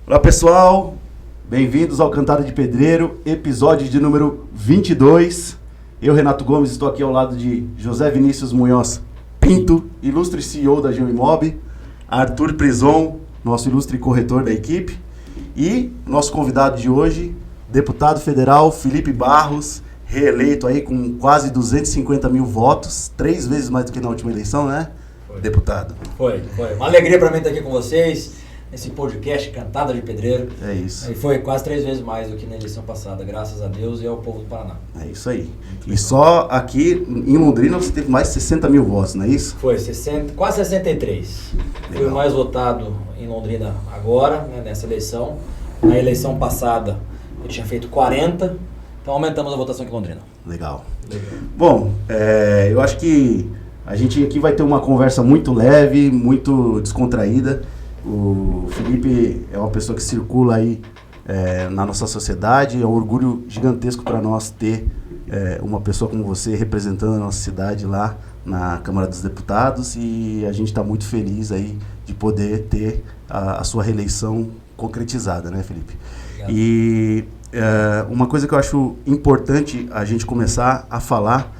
Olá pessoal, bem-vindos ao Cantada de Pedreiro, episódio de número 22. Eu, Renato Gomes, estou aqui ao lado de José Vinícius Munhoz Pinto, ilustre CEO da GeoImob, Arthur Prison, nosso ilustre corretor da equipe, e nosso convidado de hoje, deputado federal Felipe Barros, reeleito aí com quase 250 mil votos, 3 vezes mais do que na última eleição, né, deputado? Foi. Uma alegria para mim estar aqui com vocês, nesse podcast Cantada de Pedreiro. É isso. E foi quase 3 vezes mais do que na eleição passada, graças a Deus e ao povo do Paraná. É isso aí. E só aqui em Londrina você teve mais de 60 mil votos, não é isso? Foi, quase 63. Fui o mais votado em Londrina agora, né, nessa eleição. Na eleição passada eu tinha feito 40, então aumentamos a votação aqui em Londrina. Legal. Bom, eu acho que a gente aqui vai ter uma conversa muito leve, muito descontraída. O Felipe é uma pessoa que circula aí na nossa sociedade, é um orgulho gigantesco para nós ter uma pessoa como você representando a nossa cidade lá na Câmara dos Deputados, e a gente está muito feliz aí de poder ter a sua reeleição concretizada, né, Felipe? Obrigado. E uma coisa que eu acho importante a gente começar a falar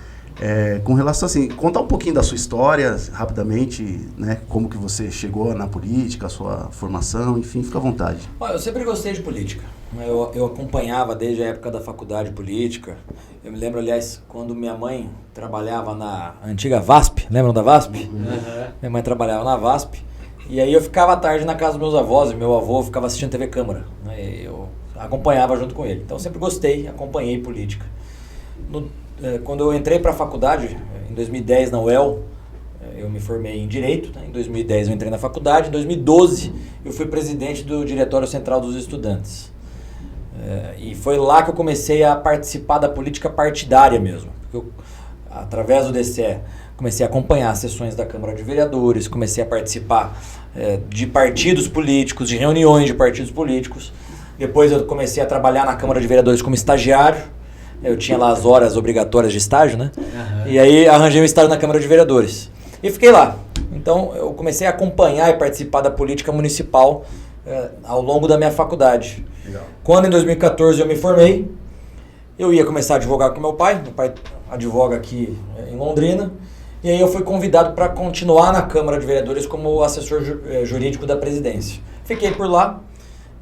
com relação assim, contar um pouquinho da sua história, rapidamente, né, como que você chegou na política, a sua formação, enfim, fica à vontade. Olha, eu sempre gostei de política. Eu acompanhava desde a época da faculdade política. Eu me lembro, aliás, quando minha mãe trabalhava na antiga VASP, lembram da VASP? Uhum. Minha mãe trabalhava na VASP, e aí eu ficava à tarde na casa dos meus avós, e meu avô ficava assistindo TV Câmara, né, eu acompanhava junto com ele. Então eu sempre gostei, acompanhei política. Quando eu entrei para a faculdade, em 2010 na UEL, eu me formei em Direito, né? Em 2010 eu entrei na faculdade, em 2012 eu fui presidente do Diretório Central dos Estudantes. E foi lá que eu comecei a participar da política partidária mesmo. Eu, através do DCE, comecei a acompanhar as sessões da Câmara de Vereadores, comecei a participar de partidos políticos, de reuniões de partidos políticos. Depois eu comecei a trabalhar na Câmara de Vereadores como estagiário. Eu tinha lá as horas obrigatórias de estágio, né? Uhum. E aí arranjei um estágio na Câmara de Vereadores. E fiquei lá. Então eu comecei a acompanhar e participar da política municipal ao longo da minha faculdade. Legal. Quando em 2014 eu me formei, eu ia começar a advogar com meu pai. Meu pai advoga aqui em Londrina. E aí eu fui convidado para continuar na Câmara de Vereadores como assessor jurídico da presidência. Fiquei por lá.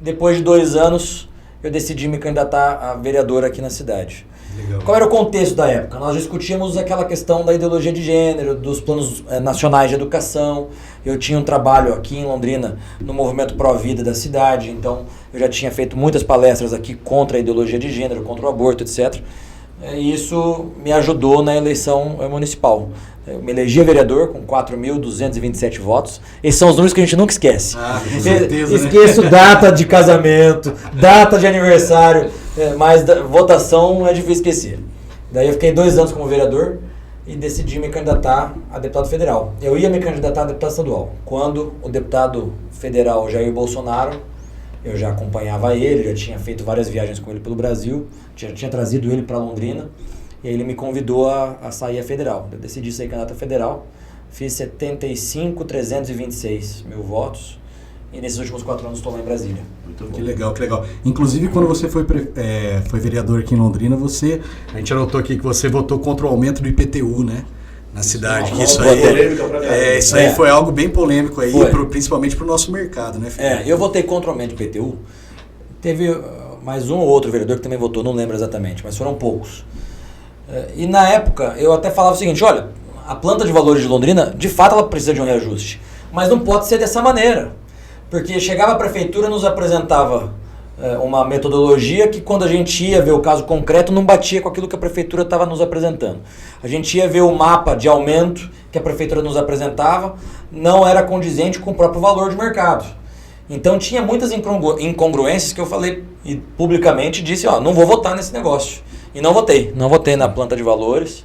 Depois de 2 anos, eu decidi me candidatar a vereador aqui na cidade. Legal. Qual era o contexto da época? Nós discutíamos aquela questão da ideologia de gênero, dos planos nacionais de educação. Eu tinha um trabalho aqui em Londrina no movimento pró-vida da cidade, então eu já tinha feito muitas palestras aqui contra a ideologia de gênero, contra o aborto, etc. E isso me ajudou na eleição municipal. Eu me elegi vereador com 4.227 votos. Esses são os números que a gente nunca esquece. Com certeza, Esqueço, né? Data de casamento, data de aniversário, mas votação é difícil esquecer. Daí eu fiquei 2 anos como vereador e decidi me candidatar a deputado federal. Eu ia me candidatar a deputado estadual. Quando o deputado federal Jair Bolsonaro, eu já acompanhava ele, já tinha feito várias viagens com ele pelo Brasil, já tinha trazido ele para Londrina, e aí ele me convidou a sair a federal. Eu decidi sair candidato a federal, fiz 75.326 mil votos, e nesses últimos 4 anos estou lá em Brasília. Que legal, que legal. Inclusive, quando você foi vereador aqui em Londrina, a gente anotou aqui que você votou contra o aumento do IPTU, né? Na cidade, que isso aí foi algo bem polêmico aí, principalmente para o nosso mercado, né, Felipe? Eu votei contra o aumento do IPTU. Teve mais um ou outro vereador que também votou, não lembro exatamente, mas foram poucos. E na época eu até falava o seguinte: olha, a planta de valores de Londrina, de fato ela precisa de um reajuste, mas não pode ser dessa maneira, porque chegava a prefeitura, nos apresentava uma metodologia que, quando a gente ia ver o caso concreto, não batia com aquilo que a prefeitura estava nos apresentando. A gente ia ver o mapa de aumento que a prefeitura nos apresentava, não era condizente com o próprio valor de mercado. Então tinha muitas incongruências que eu falei e publicamente disse: não vou votar nesse negócio. E não votei na planta de valores.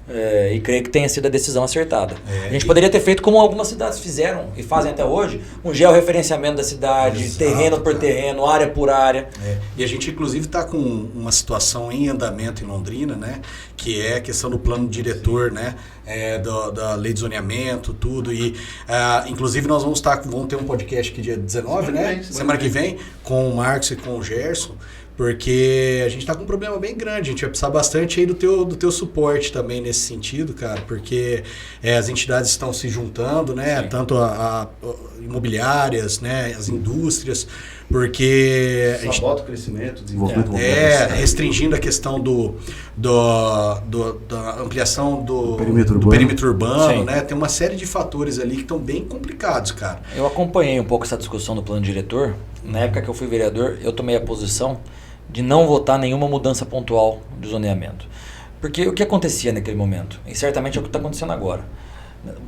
E creio que tenha sido a decisão acertada. A gente poderia ter feito como algumas cidades fizeram e fazem até hoje, um georreferenciamento da cidade, exato, terreno por terreno, área por área. E a gente inclusive está com uma situação em andamento em Londrina, né, que é a questão do plano diretor, né, da lei de zoneamento, tudo. E inclusive nós vamos ter um podcast aqui dia 19, né? Semana que vem, com o Marcos e com o Gerson. Porque a gente está com um problema bem grande, a gente vai precisar bastante aí do teu suporte também nesse sentido, cara, porque as entidades estão se juntando, né, sim, tanto a imobiliárias, né, as indústrias, porque... Sabota o crescimento, desenvolvimento... restringindo a questão da ampliação do perímetro urbano, né, tem uma série de fatores ali que estão bem complicados, cara. Eu acompanhei um pouco essa discussão do plano diretor. Na época que eu fui vereador, eu tomei a posição de não votar nenhuma mudança pontual de zoneamento. Porque o que acontecia naquele momento, e certamente é o que está acontecendo agora,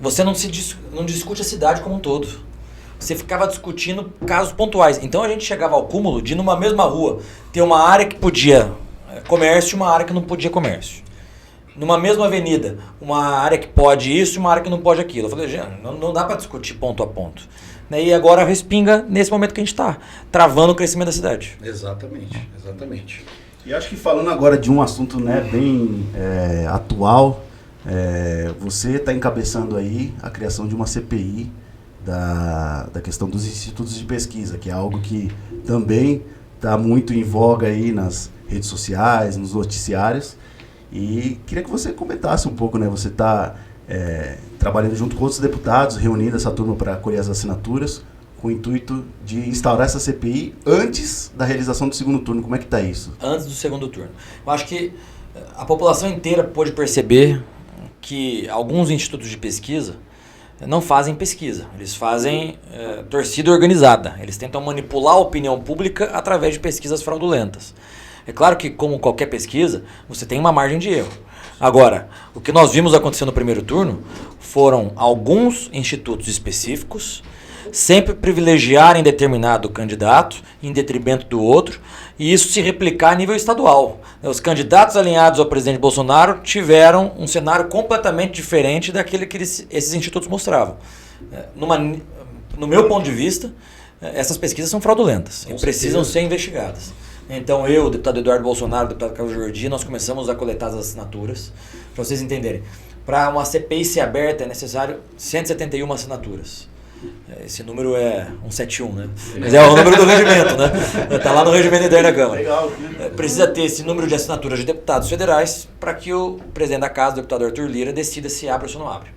você não discute a cidade como um todo. Você ficava discutindo casos pontuais. Então a gente chegava ao cúmulo de, numa mesma rua, ter uma área que podia comércio e uma área que não podia comércio. Numa mesma avenida, uma área que pode isso e uma área que não pode aquilo. Eu falei, gente, não dá para discutir ponto a ponto. E agora respinga nesse momento que a gente está, travando o crescimento da cidade. Exatamente. E acho que falando agora de um assunto, né, bem atual, você está encabeçando aí a criação de uma CPI da questão dos institutos de pesquisa, que é algo que também está muito em voga aí nas redes sociais, nos noticiários. E queria que você comentasse um pouco, né? Você está trabalhando junto com outros deputados, reunindo essa turma para colher as assinaturas, com o intuito de instaurar essa CPI antes da realização do segundo turno. Como é que está isso? Antes do segundo turno. Eu acho que a população inteira pôde perceber que alguns institutos de pesquisa não fazem pesquisa, eles fazem torcida organizada, eles tentam manipular a opinião pública através de pesquisas fraudulentas. É claro que, como qualquer pesquisa, você tem uma margem de erro. Agora, o que nós vimos acontecer no primeiro turno foram alguns institutos específicos sempre privilegiarem determinado candidato em detrimento do outro, e isso se replicar a nível estadual. Os candidatos alinhados ao presidente Bolsonaro tiveram um cenário completamente diferente daquele que esses institutos mostravam. No meu ponto de vista, essas pesquisas são fraudulentas e precisam ser investigadas. Então eu, o deputado Eduardo Bolsonaro, o deputado Carlos Jordi, nós começamos a coletar as assinaturas, para vocês entenderem. Para uma CPI ser aberta é necessário 171 assinaturas. Esse número é 171, né? Mas é o número do regimento, né? Está lá no regimento interno da Câmara. Legal. Precisa ter esse número de assinaturas de deputados federais para que o presidente da Casa, o deputado Arthur Lira, decida se abre ou se não abre.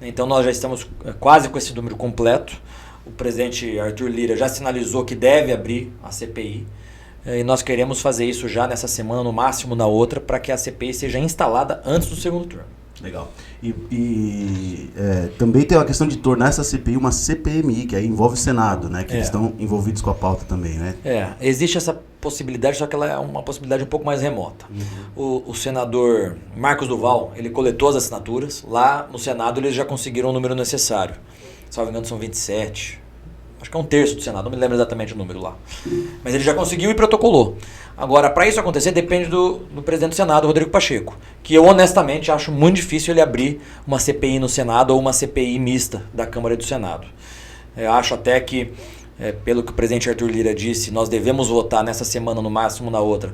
Então nós já estamos quase com esse número completo. O presidente Arthur Lira já sinalizou que deve abrir a CPI. E nós queremos fazer isso já nessa semana, no máximo na outra, para que a CPI seja instalada antes do segundo turno. Legal. Também tem a questão de tornar essa CPI uma CPMI, que aí envolve o Senado, né? Que eles estão envolvidos com a pauta também, né? Existe essa possibilidade, só que ela é uma possibilidade um pouco mais remota. O senador Marcos Duval, ele coletou as assinaturas. Lá no Senado eles já conseguiram o número necessário. Se não me engano, são 27. Acho que é um terço do Senado, não me lembro exatamente o número lá. Mas ele já conseguiu e protocolou. Agora, para isso acontecer, depende do presidente do Senado, Rodrigo Pacheco, que eu honestamente acho muito difícil ele abrir uma CPI no Senado ou uma CPI mista da Câmara e do Senado. Eu acho até que, pelo que o presidente Arthur Lira disse, nós devemos votar nessa semana, no máximo na outra,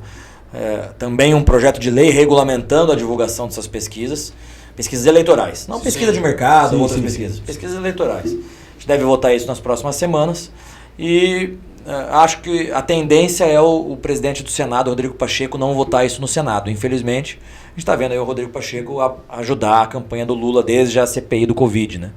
também um projeto de lei regulamentando a divulgação dessas pesquisas eleitorais. Não pesquisa de mercado ou outras pesquisas, pesquisas eleitorais. A gente deve votar isso nas próximas semanas e acho que a tendência é o presidente do Senado, Rodrigo Pacheco, não votar isso no Senado. Infelizmente, a gente está vendo aí o Rodrigo Pacheco ajudar a campanha do Lula desde a CPI do Covid, né?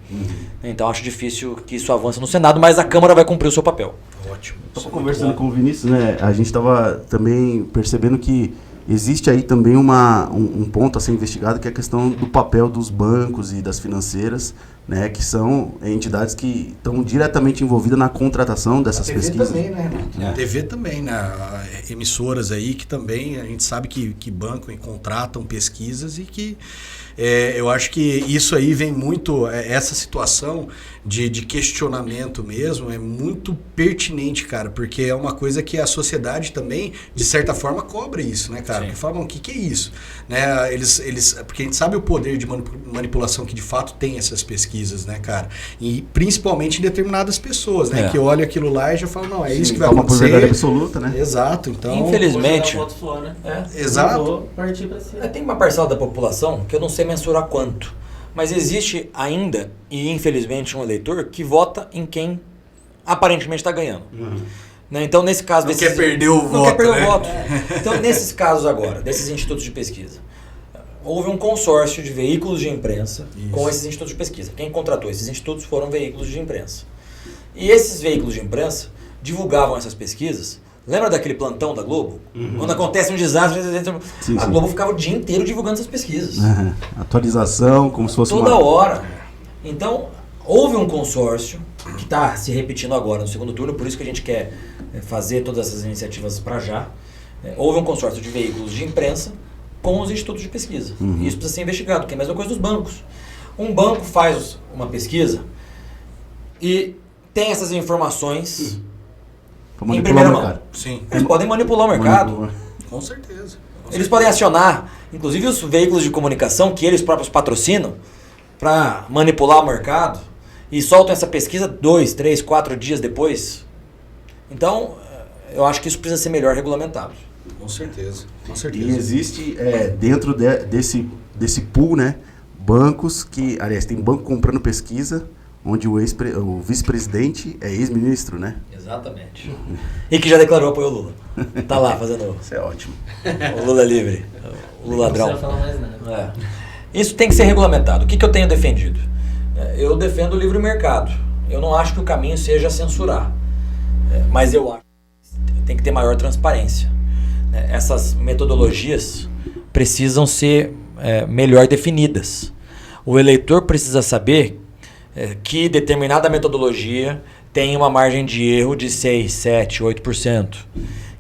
Então acho difícil que isso avance no Senado, mas a Câmara vai cumprir o seu papel. Ótimo. Estava conversando com o Vinícius, né? A gente estava também percebendo que existe aí também um ponto a ser investigado, que é a questão do papel dos bancos e das financeiras, né, que são entidades que estão diretamente envolvidas na contratação dessas pesquisas. TV também, né? A TV também, né? Emissoras aí que também a gente sabe que bancam e contratam pesquisas e que eu acho que isso aí vem muito, essa situação de questionamento mesmo, é muito pertinente, cara, porque é uma coisa que a sociedade também, de certa forma, cobra isso, né, cara? Sim. Porque falam, o que é isso? Né? Porque a gente sabe o poder de manipulação que de fato tem essas pesquisas, né, cara? E principalmente em determinadas pessoas, né? Que olham aquilo lá e já falam, não, é isso que vai acontecer. Por verdade absoluta, né? Exato, então... Infelizmente... Exato. Tem uma parcela da população que eu não sei mensurar quanto, mas existe ainda, e infelizmente, um eleitor que vota em quem aparentemente está ganhando. Né? Então, nesse caso... Não quer perder o voto, Não quer perder né? o voto. Então, nesses casos agora, desses institutos de pesquisa, houve um consórcio de veículos de imprensa com esses institutos de pesquisa. Quem contratou esses institutos foram veículos de imprensa. E esses veículos de imprensa divulgavam essas pesquisas. Lembra daquele plantão da Globo? Quando acontece um desastre, a Globo ficava o dia inteiro divulgando essas pesquisas. Atualização, como se fosse toda hora. Então, houve um consórcio que está se repetindo agora no segundo turno, por isso que a gente quer fazer todas essas iniciativas para já. Houve um consórcio de veículos de imprensa com os institutos de pesquisa. E isso precisa ser investigado, que é a mesma coisa dos bancos. Um banco faz uma pesquisa e tem essas informações em primeira mão. Sim. Eles podem manipular o mercado. Com certeza. Eles podem acionar, inclusive os veículos de comunicação que eles próprios patrocinam, para manipular o mercado e soltam essa pesquisa 2, 3, 4 dias depois. Então, eu acho que isso precisa ser melhor regulamentado. Com certeza. E existe dentro desse pool, né, bancos que, aliás, tem banco comprando pesquisa, onde o vice-presidente é ex-ministro, né? Exatamente. E que já declarou apoio ao Lula. Tá lá fazendo Isso é ótimo. o Lula livre, o Lula ladrão. Não precisa falar mais nada. Isso tem que ser regulamentado. O que eu tenho defendido? Eu defendo o livre mercado. Eu não acho que o caminho seja censurar. Mas eu acho que tem que ter maior transparência. Essas metodologias precisam ser melhor definidas. O eleitor precisa saber que determinada metodologia tem uma margem de erro de 6, 7, 8%.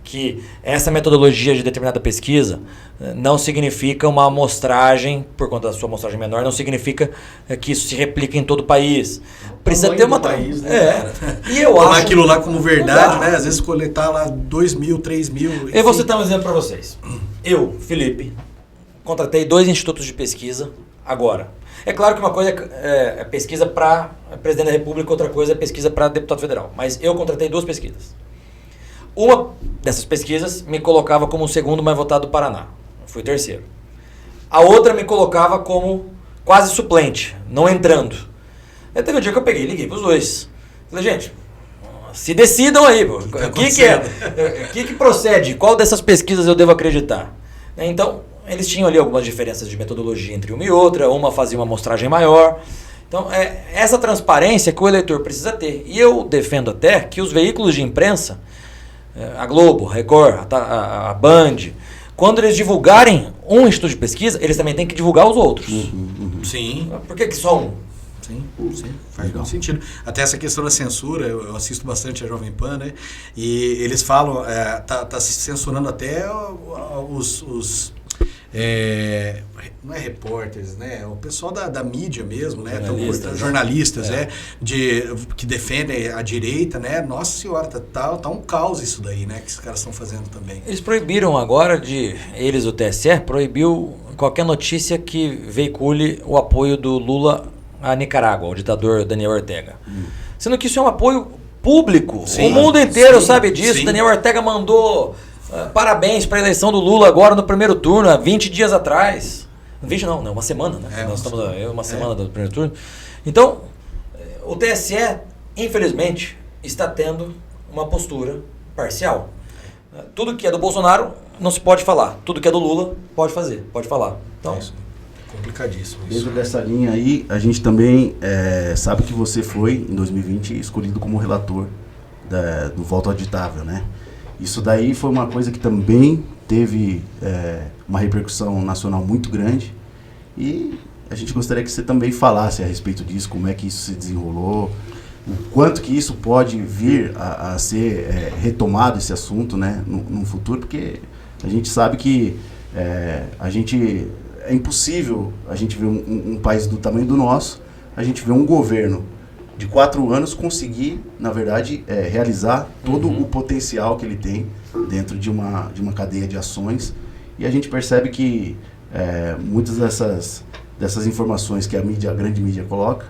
Que essa metodologia de determinada pesquisa não significa uma amostragem, por conta da sua amostragem menor, não significa que isso se replica em todo o país. Precisa ter uma... país, né? E eu tomar acho... aquilo lá como verdade, né? Às vezes coletar lá 2.000, 3.000... Eu vou citar um exemplo para vocês. Eu, Felipe, contratei 2 institutos de pesquisa agora. É claro que uma coisa é pesquisa para presidente da República, outra coisa é pesquisa para deputado federal. Mas eu contratei 2 pesquisas. Uma dessas pesquisas me colocava como o segundo mais votado do Paraná. Fui o terceiro. A outra me colocava como quase suplente, não entrando. Aí teve um dia que eu peguei e liguei para os 2. Falei, gente, se decidam aí. O que procede? Qual dessas pesquisas eu devo acreditar? Então, eles tinham ali algumas diferenças de metodologia entre uma e outra. Uma fazia uma amostragem maior. Então, essa transparência que o eleitor precisa ter. E eu defendo até que os veículos de imprensa, a Globo, a Record, a Band, quando eles divulgarem um instituto de pesquisa, eles também têm que divulgar os outros. Sim. Por que só um? Sim, faz muito sentido. Até essa questão da censura, eu assisto bastante a Jovem Pan, né? E eles falam, tá se censurando até os não é repórteres, né? O pessoal da mídia mesmo, né? Jornalistas, que defendem a direita, né? Nossa senhora, tá um caos isso daí, né? Que os caras estão fazendo também. Eles proibiram agora, o TSE proibiu qualquer notícia que veicule o apoio do Lula à Nicarágua, ao ditador Daniel Ortega. Sendo que isso é um apoio público. Sim, o mundo inteiro sabe disso. Sim. Daniel Ortega mandou parabéns para a eleição do Lula agora no primeiro turno, há 20 dias atrás. 20 não, uma semana, né? Nós estamos uma semana do primeiro turno. Então, o TSE, infelizmente, está tendo uma postura parcial. Tudo que é do Bolsonaro não se pode falar. Tudo que é do Lula pode falar. Então, complicadíssimo isso. Dentro dessa linha aí, a gente também sabe que você foi, em 2020, escolhido como relator do voto auditável, né? Isso daí foi uma coisa que também teve uma repercussão nacional muito grande e a gente gostaria que você também falasse a respeito disso, como é que isso se desenrolou, o quanto que isso pode vir a ser retomado, esse assunto, né, no futuro, porque a gente sabe que a gente é impossível a gente ver um país do tamanho do nosso, a gente ver um governo de 4 anos conseguir, na verdade, realizar todo o potencial que ele tem dentro de uma cadeia de ações. E a gente percebe que muitas dessas informações que a grande mídia coloca,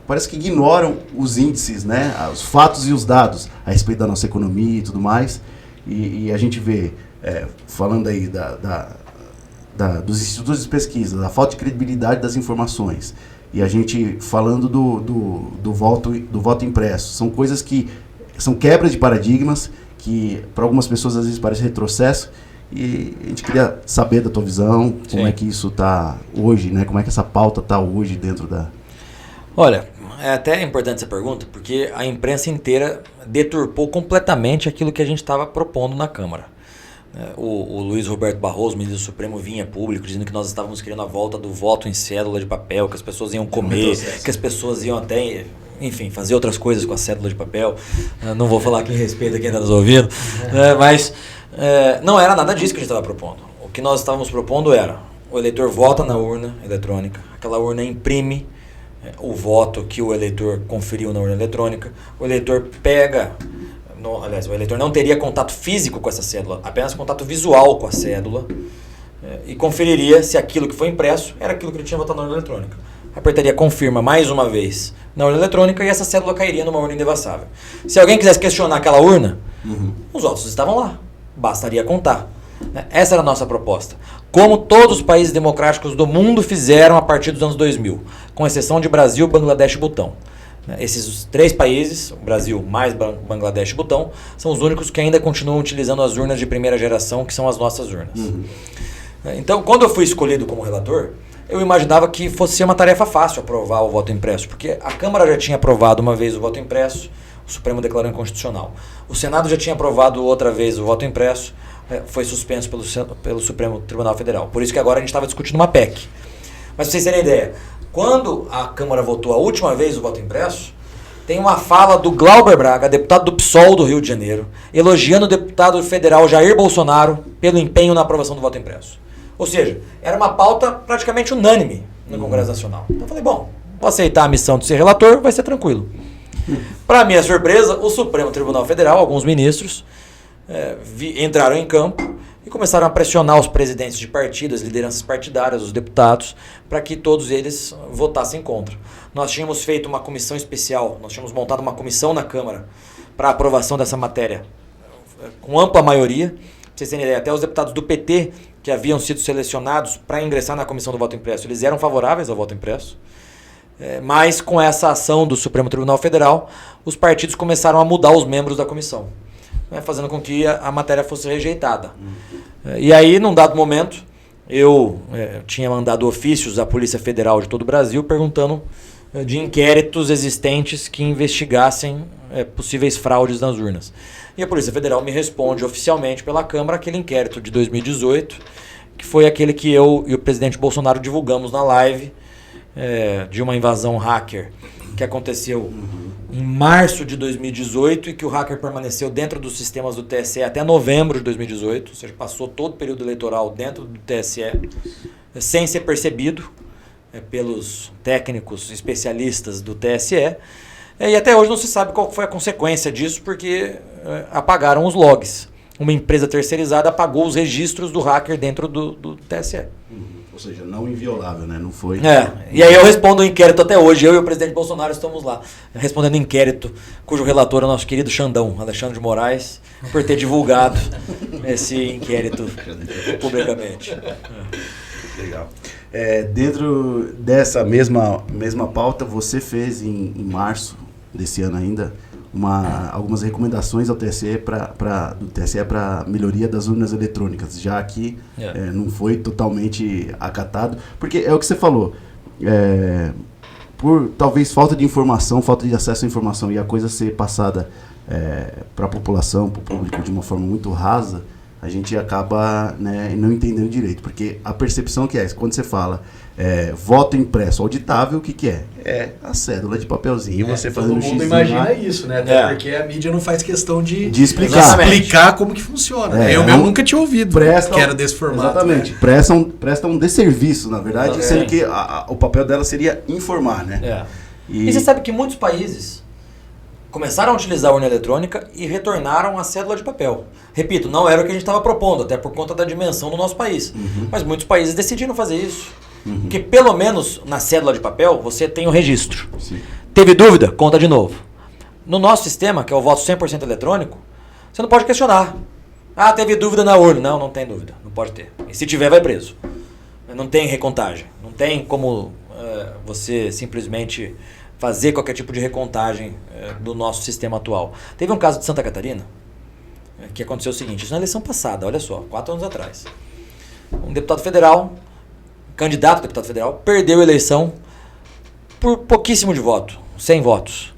parece que ignoram os índices, né, os fatos e os dados a respeito da nossa economia e tudo mais. E a gente vê, falando aí dos institutos de pesquisa, da falta de credibilidade das informações, e a gente falando do voto impresso, são coisas que são quebras de paradigmas, que para algumas pessoas às vezes parece retrocesso, e a gente queria saber da tua visão, como é que isso está hoje, né? Como é que essa pauta está hoje dentro da... Olha, é até importante essa pergunta, porque a imprensa inteira deturpou completamente aquilo que a gente estava propondo na Câmara. O Luiz Roberto Barroso, ministro do Supremo, vinha público dizendo que nós estávamos querendo a volta do voto em cédula de papel, que as pessoas iam comer, que as pessoas iam até, enfim, fazer outras coisas com a cédula de papel. Não vou falar aqui em respeito a quem está nos ouvindo, mas não era nada disso que a gente estava propondo. O que nós estávamos propondo era, o eleitor vota na urna eletrônica, aquela urna imprime o voto que o eleitor conferiu na urna eletrônica, o eleitor pega... Aliás, o eleitor não teria contato físico com essa cédula, apenas contato visual com a cédula, e conferiria se aquilo que foi impresso era aquilo que ele tinha votado na urna eletrônica. Apertaria confirma mais uma vez na urna eletrônica e essa cédula cairia numa urna indevassável. Se alguém quisesse questionar aquela urna, os votos estavam lá, bastaria contar. Essa era a nossa proposta. Como todos os países democráticos do mundo fizeram a partir dos anos 2000, com exceção de Brasil, Bangladesh e Butão. Esses 3 países, o Brasil mais Bangladesh e Butão, são os únicos que ainda continuam utilizando as urnas de primeira geração, que são as nossas urnas. Então, quando eu fui escolhido como relator, eu imaginava que fosse ser uma tarefa fácil aprovar o voto impresso, porque a Câmara já tinha aprovado uma vez o voto impresso, o Supremo declarou inconstitucional. O Senado já tinha aprovado outra vez o voto impresso, foi suspenso pelo Supremo Tribunal Federal. Por isso que agora a gente estava discutindo uma PEC. Mas para vocês terem ideia, quando a Câmara votou a última vez o voto impresso, tem uma fala do Glauber Braga, deputado do PSOL do Rio de Janeiro, elogiando o deputado federal Jair Bolsonaro pelo empenho na aprovação do voto impresso. Ou seja, era uma pauta praticamente unânime no Congresso Nacional. Então eu falei, bom, vou aceitar a missão de ser relator, vai ser tranquilo. Para minha surpresa, o Supremo Tribunal Federal, alguns ministros, entraram em campo e começaram a pressionar os presidentes de partidos, as lideranças partidárias, os deputados, para que todos eles votassem contra. Nós tínhamos feito uma comissão especial, nós tínhamos montado uma comissão na Câmara para a aprovação dessa matéria com ampla maioria. Para vocês terem ideia, até os deputados do PT, que haviam sido selecionados para ingressar na comissão do voto impresso, eles eram favoráveis ao voto impresso. Mas com essa ação do Supremo Tribunal Federal, os partidos começaram a mudar os membros da comissão, fazendo com que a matéria fosse rejeitada. E aí, num dado momento, eu tinha mandado ofícios à Polícia Federal de todo o Brasil perguntando de inquéritos existentes que investigassem possíveis fraudes nas urnas. E a Polícia Federal me responde oficialmente pela Câmara aquele inquérito de 2018, que foi aquele que eu e o presidente Bolsonaro divulgamos na live de uma invasão hacker que aconteceu em março de 2018 e que o hacker permaneceu dentro dos sistemas do TSE até novembro de 2018, ou seja, passou todo o período eleitoral dentro do TSE, sem ser percebido pelos técnicos especialistas do TSE, e até hoje não se sabe qual foi a consequência disso, porque apagaram os logs. Uma empresa terceirizada apagou os registros do hacker dentro do TSE. Ou seja, não inviolável, né? Não foi... E aí eu respondo o inquérito até hoje. Eu e o presidente Bolsonaro estamos lá, respondendo o inquérito, cujo relator é o nosso querido Xandão, Alexandre de Moraes, por ter divulgado esse inquérito publicamente. Legal. Dentro dessa mesma pauta, você fez em março desse ano ainda algumas recomendações ao TSE do TSE para melhoria das urnas eletrônicas, já que não foi totalmente acatado, porque é o que você falou, por talvez falta de informação, falta de acesso à informação e a coisa ser passada para a população, para o público de uma forma muito rasa, a gente acaba, né, não entendendo direito. Porque a percepção que é, quando você fala voto impresso auditável, o que é? É a cédula de papelzinho. E você fazendo todo mundo imagina isso, né? Até porque a mídia não faz questão de explicar como que funciona. Eu mesmo nunca tinha ouvido que era desse formato. Exatamente. Né? Prestam um desserviço, na verdade, sendo que o papel dela seria informar, né? E você sabe que muitos países começaram a utilizar a urna eletrônica e retornaram à cédula de papel. Repito, não era o que a gente estava propondo, até por conta da dimensão do nosso país. Mas muitos países decidiram fazer isso. Porque pelo menos na cédula de papel você tem o registro. Sim. Teve dúvida? Conta de novo. No nosso sistema, que é o voto 100% eletrônico, você não pode questionar. Ah, teve dúvida na urna. Não, não tem dúvida. Não pode ter. E se tiver, vai preso. Não tem recontagem. Não tem como você simplesmente fazer qualquer tipo de recontagem do nosso sistema atual. Teve um caso de Santa Catarina que aconteceu o seguinte, isso na eleição passada, olha só, 4 anos atrás. Um deputado federal, candidato a deputado federal, perdeu a eleição por pouquíssimo de voto, 100 votos.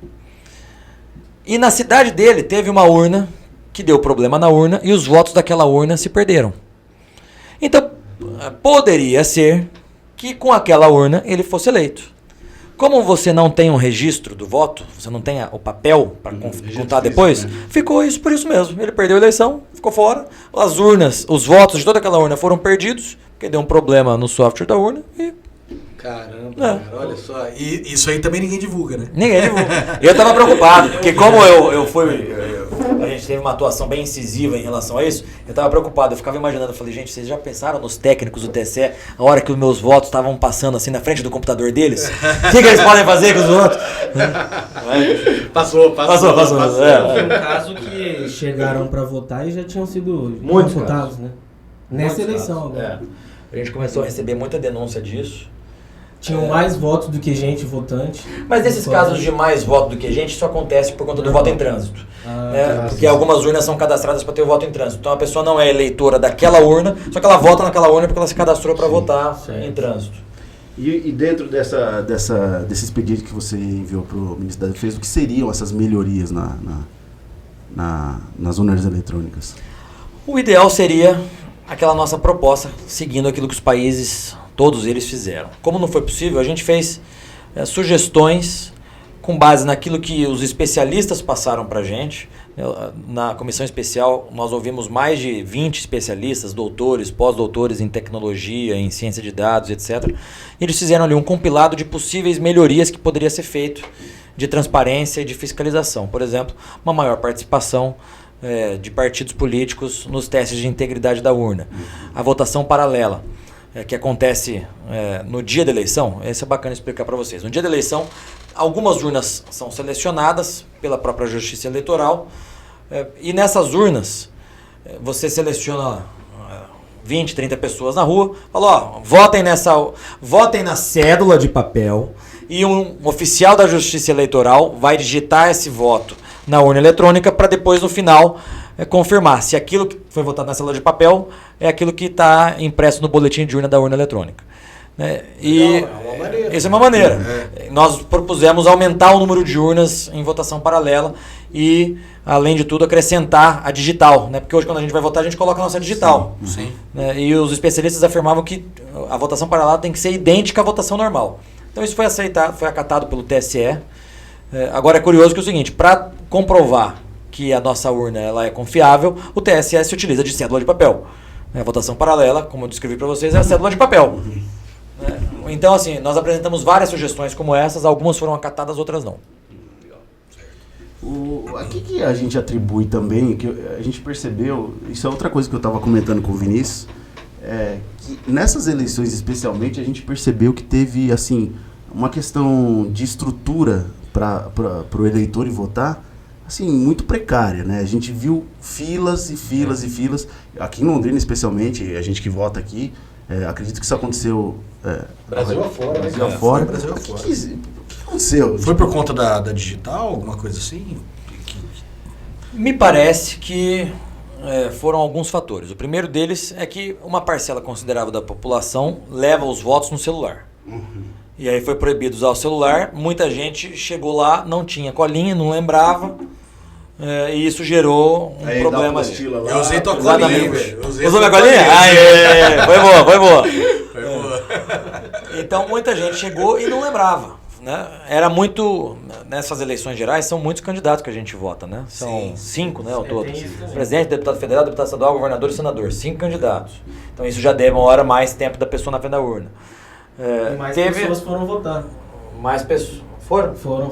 E na cidade dele teve uma urna que deu problema na urna e os votos daquela urna se perderam. Então, poderia ser que com aquela urna ele fosse eleito. Como você não tem um registro do voto, você não tem o papel para contar depois, ficou isso por isso mesmo. Ele perdeu a eleição, ficou fora. As urnas, os votos de toda aquela urna foram perdidos, porque deu um problema no software da urna e... Caramba, cara, olha só. E isso aí também ninguém divulga, né? Ninguém divulga. Eu estava preocupado, porque como a gente teve uma atuação bem incisiva em relação a isso, eu estava preocupado. Eu ficava imaginando, eu falei, gente, vocês já pensaram nos técnicos do TSE, a hora que os meus votos estavam passando assim na frente do computador deles? O que eles podem fazer com os votos? Passou. Foi um caso que chegaram para votar e já tinham sido votados, né? Nessa eleição agora. A gente começou a receber muita denúncia disso. Tinham mais votos do que gente votante. Mas nesses casos de mais voto do que gente, isso acontece por conta do voto em trânsito. Porque algumas urnas são cadastradas para ter o voto em trânsito. Então a pessoa não é eleitora daquela urna, só que ela vota naquela urna porque ela se cadastrou para votar em trânsito. E dentro desse expediente que você enviou para o Ministério da Defesa, o que seriam essas melhorias nas urnas eletrônicas? O ideal seria aquela nossa proposta, seguindo aquilo que os países... Todos eles fizeram. Como não foi possível, a gente fez sugestões com base naquilo que os especialistas passaram para a gente. Na comissão especial, nós ouvimos mais de 20 especialistas, doutores, pós-doutores em tecnologia, em ciência de dados, etc. E eles fizeram ali um compilado de possíveis melhorias que poderia ser feito de transparência e de fiscalização. Por exemplo, uma maior participação de partidos políticos nos testes de integridade da urna. A votação paralela. Que acontece no dia da eleição, isso é bacana explicar para vocês. No dia da eleição, algumas urnas são selecionadas pela própria Justiça Eleitoral e nessas urnas você seleciona 20, 30 pessoas na rua, fala, votem na cédula de papel e um oficial da Justiça Eleitoral vai digitar esse voto na urna eletrônica para depois no final confirmar se aquilo que foi votado na cédula de papel é aquilo que está impresso no boletim de urna da urna eletrônica. Essa é uma maneira. Nós propusemos aumentar o número de urnas em votação paralela e, além de tudo, acrescentar a digital. Porque hoje, quando a gente vai votar, a gente coloca a nossa digital. Sim. E os especialistas afirmavam que a votação paralela tem que ser idêntica à votação normal. Então isso foi acatado pelo TSE. Agora é curioso que é o seguinte, para comprovar que a nossa urna ela é confiável, o TSE se utiliza de cédula de papel. A votação paralela, como eu descrevi para vocês, é a cédula de papel. Então, assim, nós apresentamos várias sugestões como essas, algumas foram acatadas, outras não. Aqui que a gente atribui também, que a gente percebeu, isso é outra coisa que eu estava comentando com o Vinícius, que nessas eleições especialmente a gente percebeu que teve, assim, uma questão de estrutura para o eleitor ir votar, assim, muito precária, né? A gente viu filas e filas e filas. Aqui em Londrina, especialmente, a gente que vota aqui, acredito que isso aconteceu... Brasil afora. Brasil afora. O que aconteceu? Foi por conta da digital, alguma coisa assim? Me parece que foram alguns fatores. O primeiro deles é que uma parcela considerável da população leva os votos no celular. E aí foi proibido usar o celular. Muita gente chegou lá, não tinha colinha, não lembrava. E isso gerou um Aí problema. Lá. Eu usei tua colinha, velho. Usou minha colinha? Foi boa. Foi boa. Então muita gente chegou e não lembrava. Né? Era muito. Nessas eleições gerais, são muitos candidatos que a gente vota, né? São 5, né, ao todo. Presidente, deputado federal, deputado estadual, governador e senador. 5 candidatos. Então isso já demora mais tempo da pessoa na frente da urna. E mais pessoas foram votar. Mais pessoas. Foram? Foram.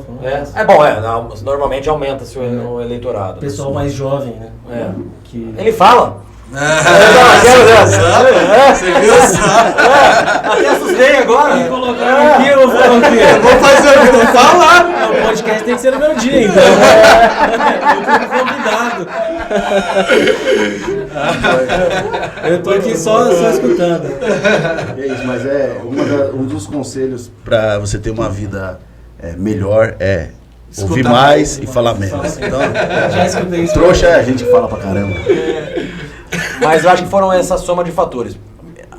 Normalmente aumenta-se o eleitorado. O pessoal mais jovem, né? Que... Ele fala. Você viu só? Até assustei agora. Me colocaram aqui, eu vou falar o quê? Vou fazer o que eu vou falar. O podcast tem que ser no meu dia, então. Eu fui convidado. Eu tô aqui só escutando. É isso, mas um dos conselhos para você ter uma vida melhor é ouvir mais e falar menos. Então, Já escutei isso. trouxa é a gente que fala pra caramba. Mas eu acho que foram essa soma de fatores.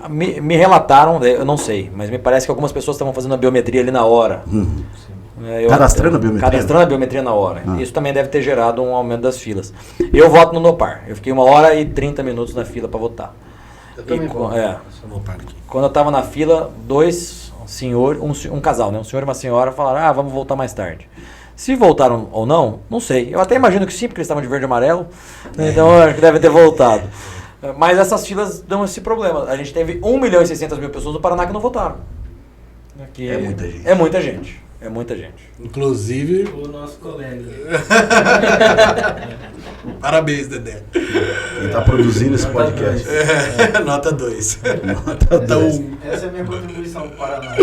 Me relataram, eu não sei, mas me parece que algumas pessoas estavam fazendo a biometria ali na hora. Cadastrando a biometria? Cadastrando a biometria na hora. Isso também deve ter gerado um aumento das filas. Eu voto no Nopar. Eu fiquei 1h e 30 minutos na fila para votar. Eu também vou. Quando eu estava na fila, 2 senhores, um casal, né? Um senhor e uma senhora falaram, vamos voltar mais tarde. Se voltaram ou não sei. Eu até imagino que sim, porque eles estavam de verde e amarelo. Então eu acho que devem ter voltado. Mas essas filas dão esse problema. A gente teve 1.600.000 pessoas no Paraná que não votaram. Que é muita gente. É muita gente. Inclusive o nosso colega. Parabéns, Dedé. Ele tá produzindo esse podcast. Nota 2. Nota 2. Essa é a minha contribuição para o Paraná.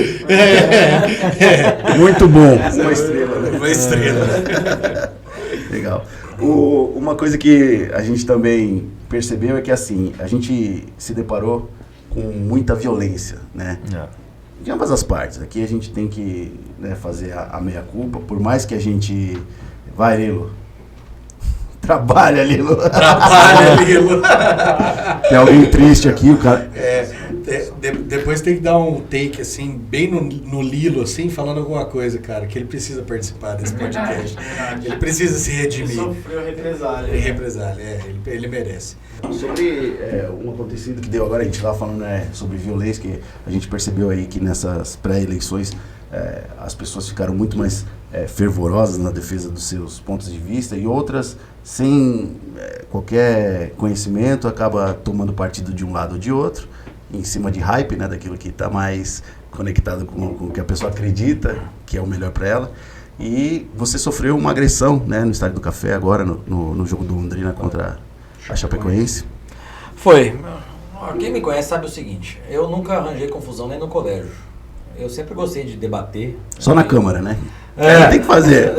Muito bom. Uma estrela, né? Uma estrela. Legal. Uma coisa que a gente também percebeu é que assim, a gente se deparou com muita violência, né? De ambas as partes. Aqui a gente tem que fazer a meia-culpa, por mais que a gente... Vai, Lilo. Trabalha, Lilo. Tem alguém triste aqui, o cara... Depois tem que dar um take, assim, bem no Lilo, assim, falando alguma coisa, cara, que ele precisa participar desse podcast. Ele precisa se redimir. Ele sofreu represália. Ele merece. Sobre um acontecido que deu agora, a gente estava falando sobre violência, que a gente percebeu aí que nessas pré-eleições as pessoas ficaram muito mais fervorosas na defesa dos seus pontos de vista e outras, sem qualquer conhecimento, acaba tomando partido de um lado ou de outro, em cima de hype, né, daquilo que está mais conectado com o que a pessoa acredita que é o melhor para ela. E você sofreu uma agressão, né, no Estádio do Café agora, no jogo do Londrina contra a Chapecoense. Foi. Quem me conhece sabe o seguinte, eu nunca arranjei confusão nem no colégio. Eu sempre gostei de debater. Só na Câmara, né? Tem que fazer.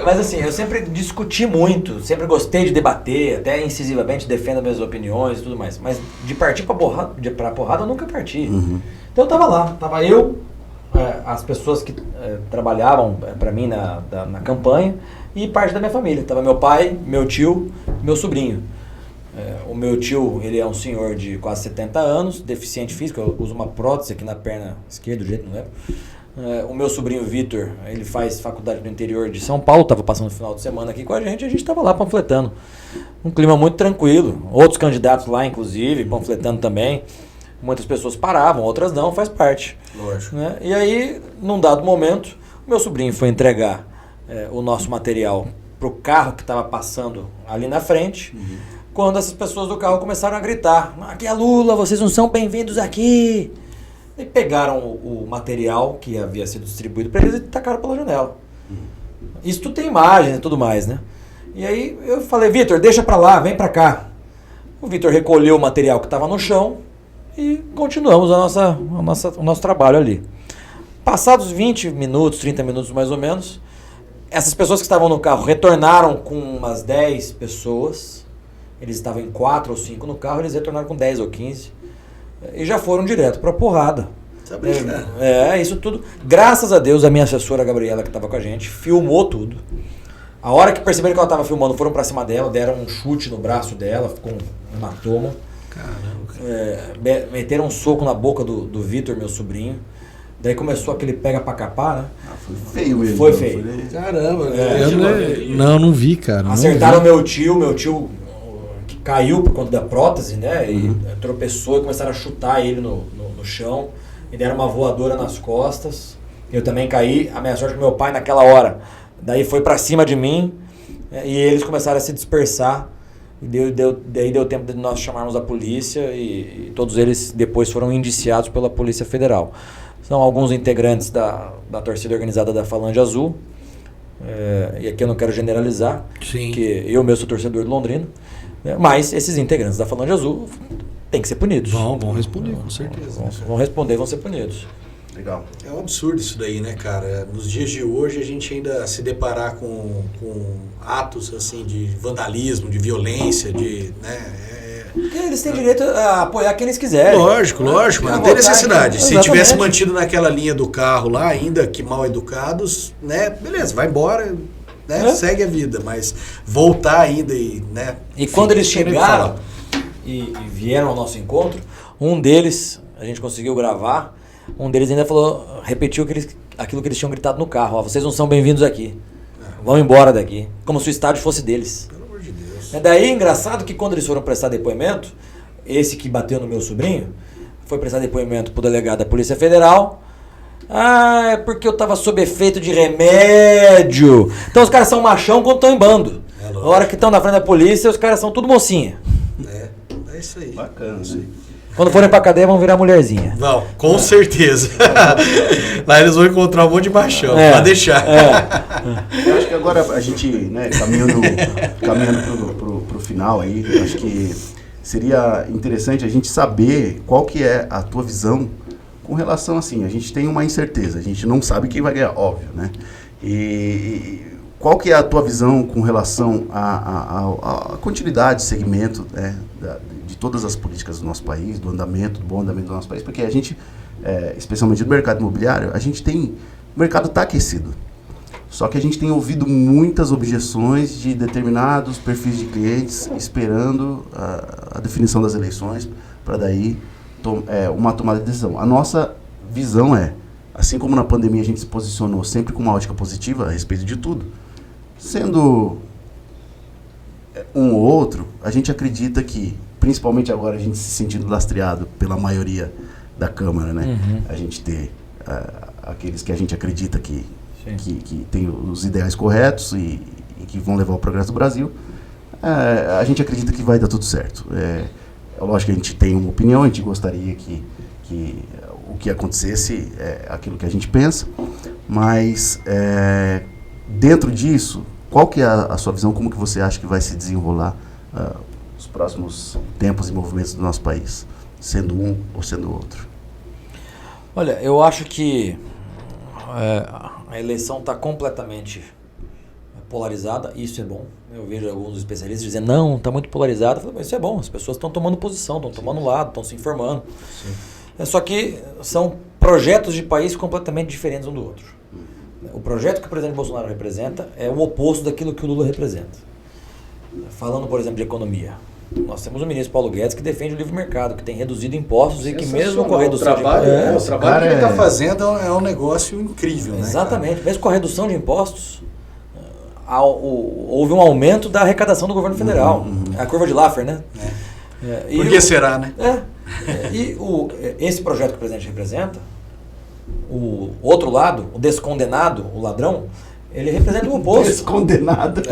Mas assim, eu sempre discuti muito, sempre gostei de debater, até incisivamente defendo minhas opiniões e tudo mais. Mas de partir pra porrada eu nunca parti. Uhum. Então eu tava lá, tava eu, as pessoas que trabalhavam para mim na campanha e parte da minha família. Tava meu pai, meu tio, meu sobrinho. O meu tio, ele é um senhor de quase 70 anos, deficiente físico, eu uso uma prótese aqui na perna esquerda, do jeito não lembro. O meu sobrinho Vitor, ele faz faculdade no interior de São Paulo, estava passando o final de semana aqui com a gente estava lá panfletando. Um clima muito tranquilo, outros candidatos lá inclusive, panfletando também. Muitas pessoas paravam, outras não, faz parte. Lógico. Né? E aí, num dado momento, o meu sobrinho foi entregar o nosso material para o carro que estava passando ali na frente, quando essas pessoas do carro começaram a gritar: aqui é Lula, vocês não são bem-vindos aqui. E pegaram o material que havia sido distribuído para eles e tacaram pela janela. Isso tudo tem imagens e tudo mais, né? E aí eu falei: Vitor, deixa para lá, vem para cá. O Vitor recolheu o material que estava no chão e continuamos o nosso trabalho ali. Passados 20 minutos, 30 minutos mais ou menos, essas pessoas que estavam no carro retornaram com umas 10 pessoas. Eles estavam em 4 ou 5 no carro, eles retornaram com 10 ou 15 e já foram direto pra porrada. Isso tudo. Graças a Deus, a minha assessora Gabriela, que estava com a gente, filmou tudo. A hora que perceberam que ela estava filmando, foram pra cima dela, deram um chute no braço dela, ficou um hematoma. Caramba. Meteram um soco na boca do Vitor, meu sobrinho. Daí começou aquele pega pra capar, né? Foi feio mesmo. Foi feio. Caramba, não vi, cara. Acertaram meu tio que caiu por conta da prótese, né? E tropeçou e começaram a chutar ele no chão. E deram uma voadora nas costas. Eu também caí. A minha sorte que meu pai naquela hora. Daí foi pra cima de mim. E eles começaram a se dispersar. E daí deu tempo de nós chamarmos a polícia. E todos eles depois foram indiciados pela Polícia Federal. São alguns integrantes da torcida organizada da Falange Azul. E aqui eu não quero generalizar. Sim. Que eu mesmo sou torcedor do Londrina. Mas esses integrantes da Falange Azul têm que ser punidos. Vão responder, com certeza. Vão responder e vão ser punidos. Legal. É um absurdo isso daí, né, cara? Nos dias de hoje a gente ainda se deparar com atos assim de vandalismo, de violência, Porque eles têm direito a apoiar quem eles quiserem. Lógico, não tem necessidade. Se Exatamente. tivesse mantido naquela linha do carro lá, ainda que mal educados, né, beleza, vai embora, né, segue a vida, mas voltar ainda né. E quando eles chegaram e vieram ao nosso encontro, um deles, a gente conseguiu gravar, um deles ainda repetiu aquilo que eles tinham gritado no carro, ó, vocês não são bem-vindos aqui, vão embora daqui, como se o estádio fosse deles. Pelo amor de Deus. Daí é engraçado que quando eles foram prestar depoimento, esse que bateu no meu sobrinho, foi prestar depoimento pro delegado da Polícia Federal. É porque eu tava sob efeito de remédio. Então os caras são machão quando estão em bando. Na hora que estão na frente da polícia, os caras são tudo mocinha. É isso aí. Bacana isso aí. Quando forem pra cadeia, vão virar mulherzinha. Não, com certeza. Lá eles vão encontrar um monte de machão, pode deixar. Eu acho que agora a gente, né, caminhando pro final aí, eu acho que seria interessante a gente saber qual que é a tua visão com relação, assim, a gente tem uma incerteza, a gente não sabe quem vai ganhar, óbvio, né? E qual que é a tua visão com relação à continuidade, segmento, né, de todas as políticas do nosso país, do bom andamento do nosso país, porque a gente, especialmente no mercado imobiliário, o mercado está aquecido. Só que a gente tem ouvido muitas objeções de determinados perfis de clientes esperando a definição das eleições para daí uma tomada de decisão. A nossa visão assim como na pandemia a gente se posicionou sempre com uma ótica positiva a respeito de tudo, sendo um ou outro, a gente acredita que, principalmente agora a gente se sentindo lastreado pela maioria da Câmara, né? A gente ter aqueles que a gente acredita que tem os ideais corretos e que vão levar ao progresso do Brasil, a gente acredita que vai dar tudo certo. É lógico que a gente tem uma opinião, a gente gostaria que o que acontecesse é aquilo que a gente pensa, mas dentro disso, qual que é a sua visão, como que você acha que vai se desenrolar os próximos tempos e movimentos do nosso país, sendo um ou sendo outro? Olha, eu acho que a eleição está completamente polarizada, isso é bom. Eu vejo alguns especialistas dizendo, não, está muito polarizada. Eu falo, mas isso é bom, as pessoas estão tomando posição, estão tomando lado, estão se informando. Só que são projetos de país completamente diferentes um do outro. O projeto que o presidente Bolsonaro representa é o oposto daquilo que o Lula representa. Falando, por exemplo, de economia. Nós temos o ministro Paulo Guedes que defende o livre mercado, que tem reduzido impostos e que mesmo com a redução de impostos... O trabalho que ele está fazendo é um negócio incrível, né? Exatamente. Mesmo com a redução de impostos, houve um aumento da arrecadação do governo federal. A curva de Laffer, né? Por que será, né? Esse projeto que o presidente representa, o outro lado, o descondenado, o ladrão, ele representa o oposto. Descondenado.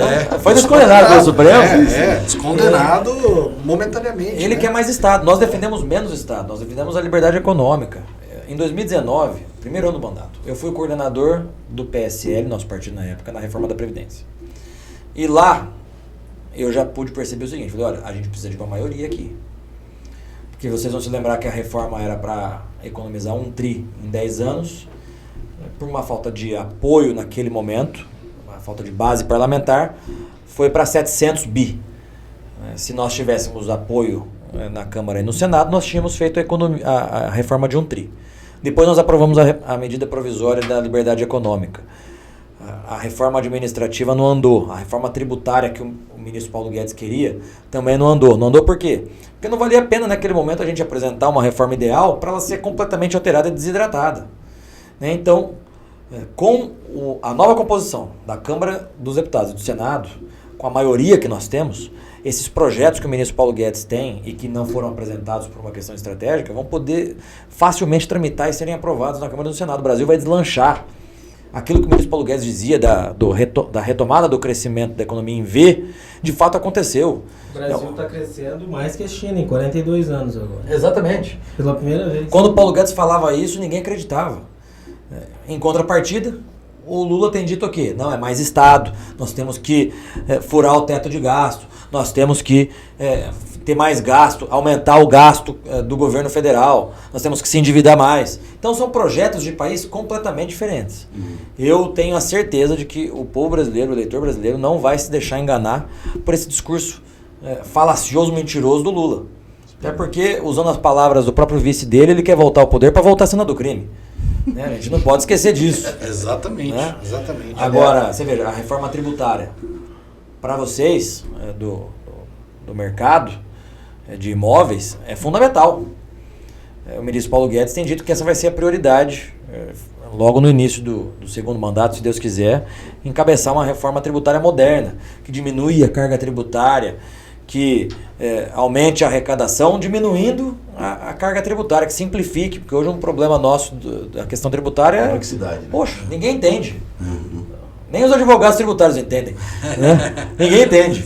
Foi descondenado pelo Supremo. Descondenado momentaneamente. Ele quer mais Estado. Nós defendemos menos Estado. Nós defendemos a liberdade econômica. Em 2019, primeiro ano do mandato, eu fui o coordenador do PSL, nosso partido na época, na reforma da Previdência. E lá, eu já pude perceber o seguinte, falei, olha, a gente precisa de uma maioria aqui. Porque vocês vão se lembrar que a reforma era para economizar 1 tri em 10 anos, por uma falta de apoio naquele momento, uma falta de base parlamentar, foi para 700 bi. Se nós tivéssemos apoio na Câmara e no Senado, nós tínhamos feito a reforma de 1 tri. Depois nós aprovamos a medida provisória da liberdade econômica. A reforma administrativa não andou. A reforma tributária que o ministro Paulo Guedes queria também não andou. Não andou por quê? Porque não valia a pena naquele momento a gente apresentar uma reforma ideal para ela ser completamente alterada e desidratada. Né? Então, com a nova composição da Câmara dos Deputados e do Senado, com a maioria que nós temos, esses projetos que o ministro Paulo Guedes tem e que não foram apresentados por uma questão estratégica vão poder facilmente tramitar e serem aprovados na Câmara do Senado. O Brasil vai deslanchar. Aquilo que o ministro Paulo Guedes dizia da retomada do crescimento da economia em V, de fato aconteceu. O Brasil está crescendo mais que a China, em 42 anos agora. Exatamente. Pela primeira vez. Quando o Paulo Guedes falava isso, ninguém acreditava. Em contrapartida, o Lula tem dito o quê? Não, é mais Estado, nós temos que furar o teto de gasto, nós temos que ter mais gasto, aumentar o gasto do governo federal, nós temos que se endividar mais. Então são projetos de país completamente diferentes. Eu tenho a certeza de que o povo brasileiro, o eleitor brasileiro, não vai se deixar enganar por esse discurso falacioso, mentiroso do Lula. Até porque, usando as palavras do próprio vice dele, ele quer voltar ao poder para voltar à cena do crime. Né? A gente não pode esquecer disso. Exatamente, né? Exatamente. Agora, você veja, a reforma tributária, para vocês do mercado de imóveis, é fundamental. O ministro Paulo Guedes tem dito que essa vai ser a prioridade, logo no início do segundo mandato, se Deus quiser, encabeçar uma reforma tributária moderna, que diminui a carga tributária, que aumente a arrecadação, diminuindo a carga tributária, que simplifique, porque hoje um problema nosso da questão tributária é... complexidade. Né? Poxa, ninguém entende. Nem os advogados tributários entendem. Né? Ninguém entende.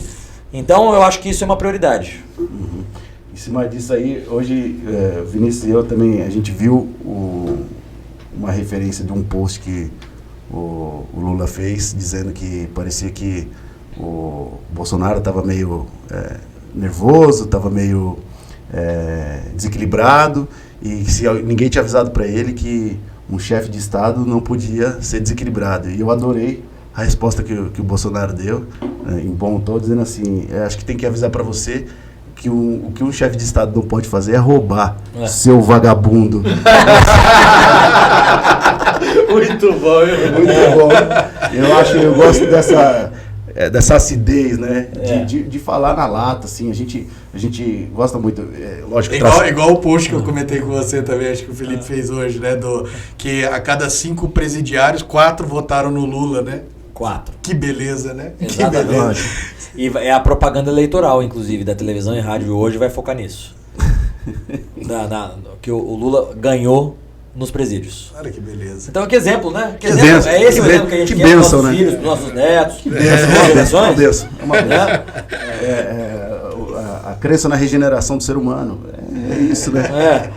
Então, eu acho que isso é uma prioridade. Em cima disso aí, hoje, Vinícius e eu também, a gente viu uma referência de um post que o Lula fez, dizendo que parecia que o Bolsonaro estava meio nervoso, estava meio desequilibrado, e se ninguém tinha avisado para ele que um chefe de Estado não podia ser desequilibrado. E eu adorei a resposta que o Bolsonaro deu, em bom tom, dizendo assim, acho que tem que avisar para você que o que um chefe de Estado não pode fazer é roubar, seu vagabundo. Muito bom, muito bom. Eu gosto dessa acidez, né? De falar na lata, assim. A gente gosta muito, lógico. Igual o post que eu comentei com você também, acho que o Felipe fez hoje, né? Que a cada 5 presidiários, 4 votaram no Lula, né? 4. Que beleza, né? Exatamente. Que beleza. E é a propaganda eleitoral, inclusive, da televisão e rádio hoje vai focar nisso. Que o Lula ganhou nos presídios. Olha que beleza. Então, que exemplo, né? Que exemplo. É esse o exemplo que a gente quer para nossos filhos, para nossos netos, para nossas gerações. É uma benção. A crença na regeneração do ser humano. É isso, né?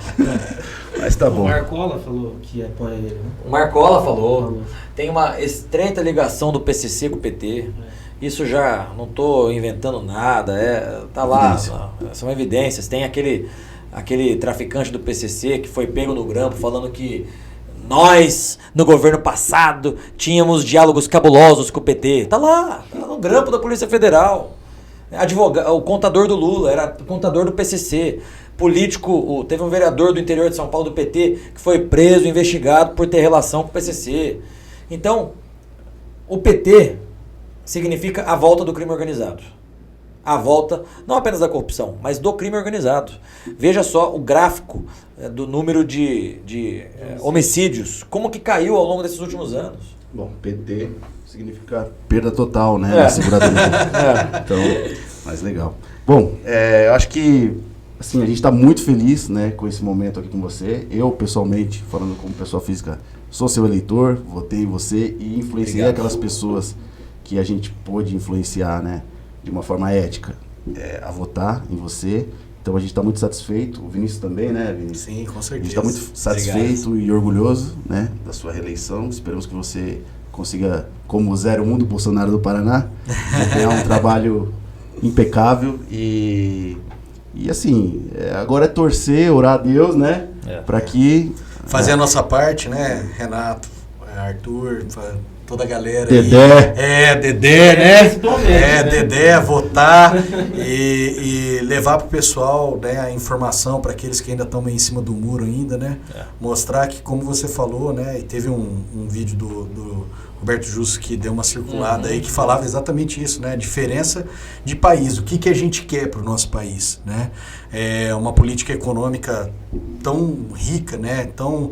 Mas tá bom. O Marcola falou que apoia ele, né? O Marcola falou. Tem uma estreita ligação do PCC com o PT. Isso já não estou inventando nada. Tá lá. São evidências. Tem aquele traficante do PCC que foi pego no grampo falando que nós, no governo passado, tínhamos diálogos cabulosos com o PT. Tá lá no grampo da Polícia Federal. O contador do Lula era contador do PCC. Político, teve um vereador do interior de São Paulo do PT que foi preso, investigado por ter relação com o PCC. Então, o PT significa a volta do crime organizado. A volta, não apenas da corrupção, mas do crime organizado. Veja só o gráfico do número de homicídios, como que caiu ao longo desses últimos anos. Bom, PT significa perda total, né? Da seguradora. Então, mais legal. Bom, eu acho que assim, a gente está muito feliz, né, com esse momento aqui com você. Eu, pessoalmente, falando como pessoa física, sou seu eleitor, votei em você e influenciei aquelas pessoas que a gente pôde influenciar, né, de uma forma ética, a votar em você. Então a gente está muito satisfeito, o Vinícius também, né, Vinícius? Sim, com certeza. A gente está muito satisfeito e orgulhoso, né, da sua reeleição. Esperamos que você consiga, como 01 do Bolsonaro do Paraná, desempenhar um trabalho impecável e assim, agora é torcer, orar a Deus, né, para que... Fazer a nossa parte, né, Renato, Arthur, toda a galera Dedé. aí. Dedé, né? Dedé, votar e levar pro pessoal, né, a informação para aqueles que ainda estão meio em cima do muro ainda, né? Mostrar que, como você falou, né, e teve um vídeo do Roberto Justo que deu uma circulada aí que falava exatamente isso, né? A diferença de país, o que a gente quer para o nosso país, né? Uma política econômica tão rica, né? Tão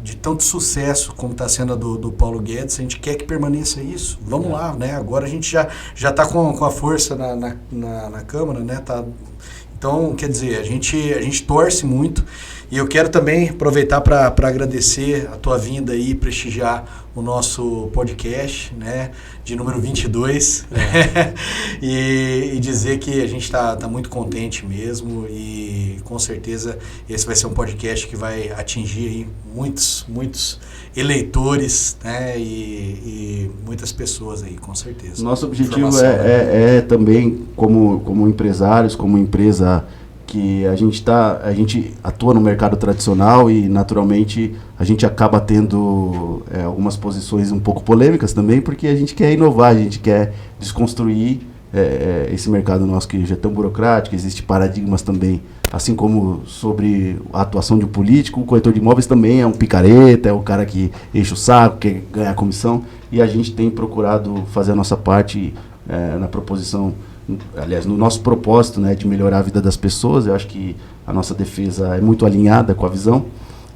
de tanto sucesso como está sendo a do Paulo Guedes, a gente quer que permaneça isso. Vamos lá, né? Agora a gente já está com a força na Câmara, né? Então, quer dizer, a gente torce muito e eu quero também aproveitar para agradecer a tua vinda aí, prestigiar o nosso podcast, né, de número 22, e dizer que a gente está muito contente mesmo e com certeza esse vai ser um podcast que vai atingir aí muitos eleitores, né, e muitas pessoas aí, com certeza. Nosso objetivo é também, como empresários, como empresa que a gente atua no mercado tradicional e naturalmente a gente acaba tendo algumas posições um pouco polêmicas também, porque a gente quer inovar, a gente quer desconstruir esse mercado nosso que já é tão burocrático, existe paradigmas também, assim como sobre a atuação de um político, o corretor de imóveis também é um picareta, é o cara que enche o saco, quer ganhar comissão, e a gente tem procurado fazer a nossa parte na proposição, aliás, no nosso propósito, né, de melhorar a vida das pessoas. Eu acho que a nossa defesa é muito alinhada com a visão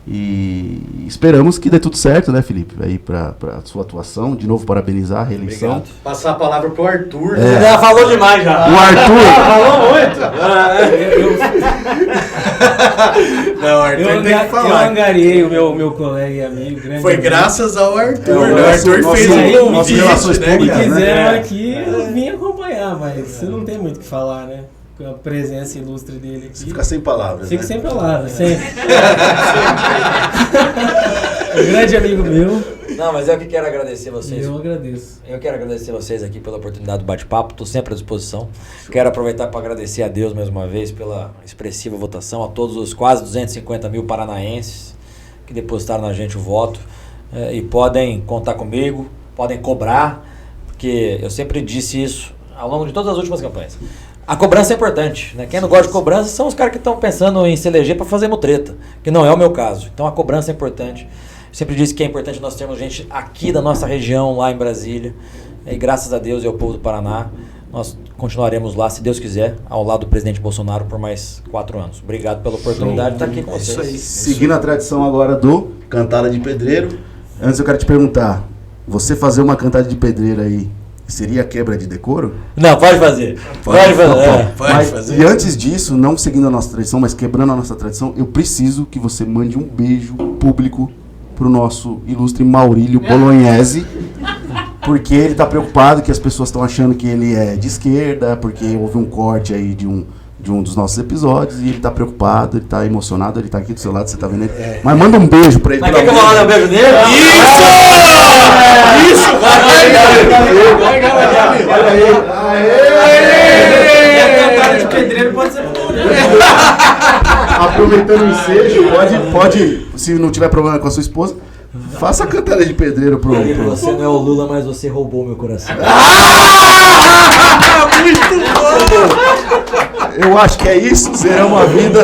e esperamos que dê tudo certo, né, Felipe, aí para a sua atuação. De novo, parabenizar a reeleição. Obrigado. Passar a palavra pro Arthur. Você já falou demais já. O Arthur! Falou muito! Não, Arthur tem que Eu falar. angariei o meu colega e amigo. Grande Foi amigo. graças ao Arthur, né? O nosso- Arthur nosso- fez um nossas convite, relações né, públicas, Se cara? quiseram aqui, eu vim acompanhar, mas você não tem muito o que falar, né? Com a presença ilustre dele aqui. Você fica sem palavras, Fico né? sem palavras, sempre. Um grande amigo meu, Não, mas eu que quero agradecer vocês. eu agradeço. Eu quero agradecer vocês aqui pela oportunidade do bate-papo, estou sempre à disposição. Quero aproveitar para agradecer a Deus mais uma vez pela expressiva votação, a todos os quase 250 mil paranaenses que depositaram na gente o voto, e podem contar comigo, podem cobrar, porque eu sempre disse isso ao longo de todas as últimas campanhas. A cobrança é importante, né? Quem não gosta de cobrança são os caras que estão pensando em se eleger para fazer mutreta, que não é o meu caso. Então a cobrança é importante. Sempre disse que é importante nós termos gente aqui da nossa região, lá em Brasília. E graças a Deus e ao povo do Paraná, nós continuaremos lá, se Deus quiser, ao lado do presidente Bolsonaro por mais 4 anos. Obrigado pela oportunidade de estar aqui com vocês. Isso aí. Seguindo a tradição agora do Cantada de Pedreiro, antes eu quero te perguntar, você fazer uma cantada de pedreiro aí, seria quebra de decoro? Não, pode fazer. Pode fazer. Pode fazer. E antes disso, não seguindo a nossa tradição, mas quebrando a nossa tradição, eu preciso que você mande um beijo público pro nosso ilustre Maurílio Bolognese, porque ele tá preocupado que as pessoas estão achando que ele é de esquerda, porque houve um corte aí de um dos nossos episódios, e ele tá preocupado, ele tá emocionado, ele tá aqui do seu lado, você tá vendo ele. Mas manda um beijo pra ele. Mas quer que eu vou lá dar um beijo nele? Isso! E a cantada de pedreiro pode ser bom, né? Aproveitando o ensejo, pode, se não tiver problema com a sua esposa, faça a cantada de pedreiro pro... Você não é o Lula, mas você roubou meu coração. Eu acho que é isso, zeramos a vida.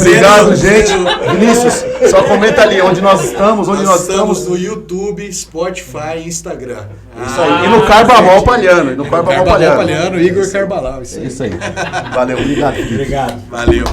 Obrigado, gente. Vinícius, só comenta ali onde nós estamos, Nós estamos no YouTube, Spotify e Instagram. Isso aí. E no Carbamol Palhano. E no Carbamol Palhano. Palhano, Igor Carbalau. Isso aí. Isso aí. Valeu, obrigado. Felipe. Obrigado. Valeu.